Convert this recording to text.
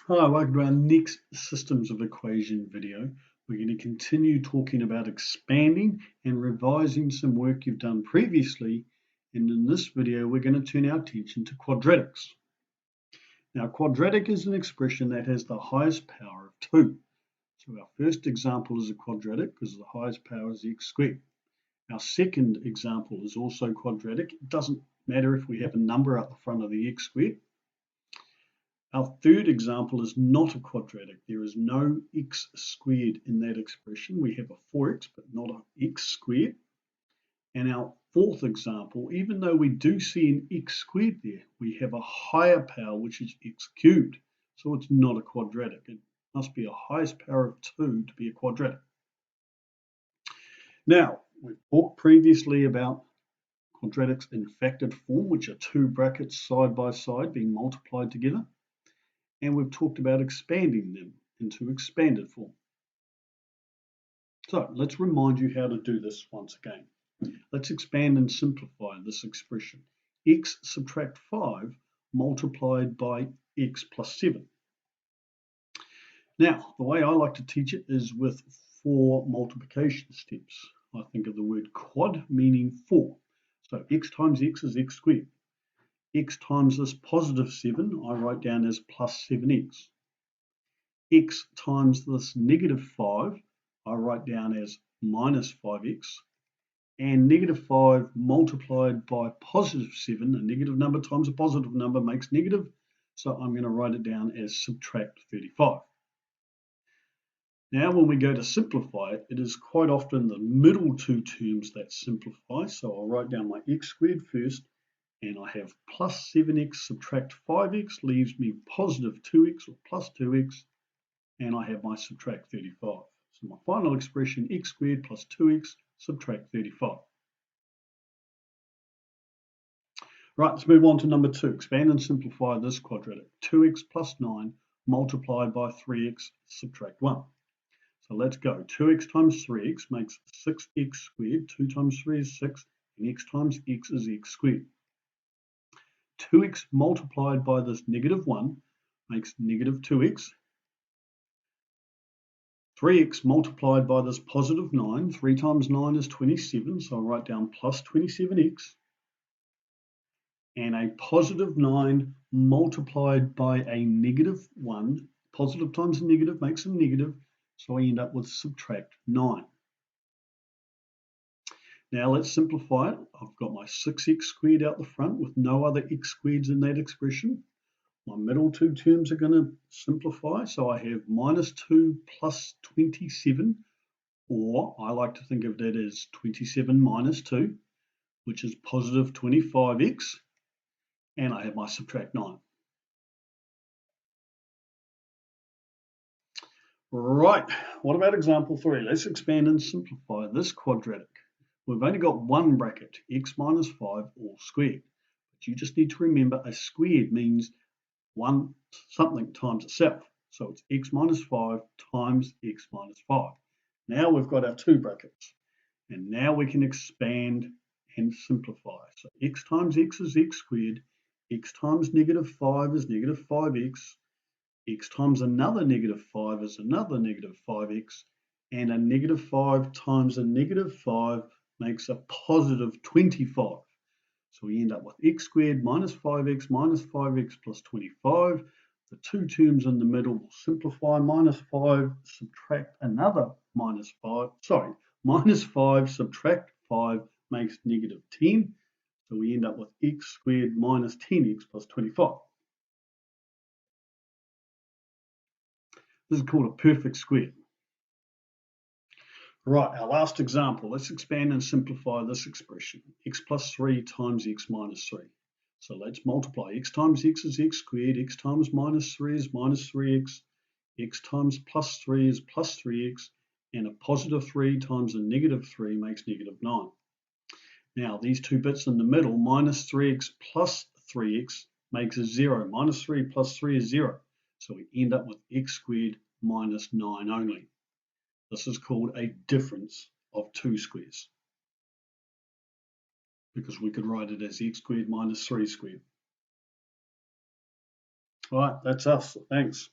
Hi, welcome to our next systems of equation video. We're going to continue talking about expanding and revising some work you've done previously. And in this video, we're going to turn our attention to quadratics. Now, quadratic is an expression that has the highest power of 2. So our first example is a quadratic because the highest power is x squared. Our second example is also quadratic. It doesn't matter if we have a number at the front of the x squared. Our third example is not a quadratic. There is no x squared in that expression. We have a 4x, but not an x squared. And our fourth example, even though we do see an x squared there, we have a higher power, which is x cubed. So it's not a quadratic. It must be a highest power of 2 to be a quadratic. Now, we've talked previously about quadratics in factored form, which are two brackets side by side being multiplied together. And we've talked about expanding them into expanded form. So let's remind you how to do this once again. Let's expand and simplify this expression. X subtract 5 multiplied by x plus 7. Now, the way I like to teach it is with 4 multiplication steps. I think of the word quad meaning 4. So x times x is x squared. X times this positive 7, I write down as plus 7x. X times this negative 5, I write down as minus 5x. And negative 5 multiplied by positive 7, a negative number times a positive number makes negative. So I'm going to write it down as subtract 35. Now when we go to simplify it, it is quite often the middle two terms that simplify. So I'll write down my x squared first. And I have plus 7x subtract 5x leaves me positive 2x or plus 2x. And I have my subtract 35. So my final expression, x squared plus 2x subtract 35. Right, let's move on to number 2. Expand and simplify this quadratic. 2x plus 9 multiplied by 3x subtract 1. So let's go. 2x times 3x makes 6x squared. 2 times 3 is 6. And x times x is x squared. 2x multiplied by this negative 1 makes negative 2x. 3x multiplied by this positive 9. 3 times 9 is 27, so I'll write down plus 27x. And a positive 9 multiplied by a negative 1. Positive times a negative makes a negative, so I end up with subtract 9. Now let's simplify it. I've got my 6x squared out the front with no other x squareds in that expression. My middle two terms are going to simplify, so I have minus 2 plus 27, or I like to think of that as 27 minus 2, which is positive 25x, and I have my subtract 9. Right, what about example 3? Let's expand and simplify this quadratic. We've only got one bracket, x minus 5 all squared. But you just need to remember a squared means one something times itself. So it's x minus 5 times x minus 5. Now we've got our two brackets. And now we can expand and simplify. So x times x is x squared. X times negative 5 is negative 5x. X times another negative 5 is another negative 5x. And a negative 5 times a negative 5 makes a positive 25. So we end up with x squared minus 5x plus 25. The two terms in the middle will simplify. Minus 5 subtract another minus 5. Minus 5 subtract 5 makes negative 10. So we end up with x squared minus 10x plus 25. This is called a perfect square. Right, our last example. Let's expand and simplify this expression. X plus 3 times x minus 3. So let's multiply. X times x is x squared. X times minus 3 is minus 3x. X times plus 3 is plus 3x. And a positive 3 times a negative 3 makes negative 9. Now, these two bits in the middle, minus 3x plus 3x makes a 0. Minus 3 plus 3 is 0. So we end up with x squared minus 9 only. This is called a difference of two squares, because we could write it as x squared minus 3 squared. All right, that's us. Thanks.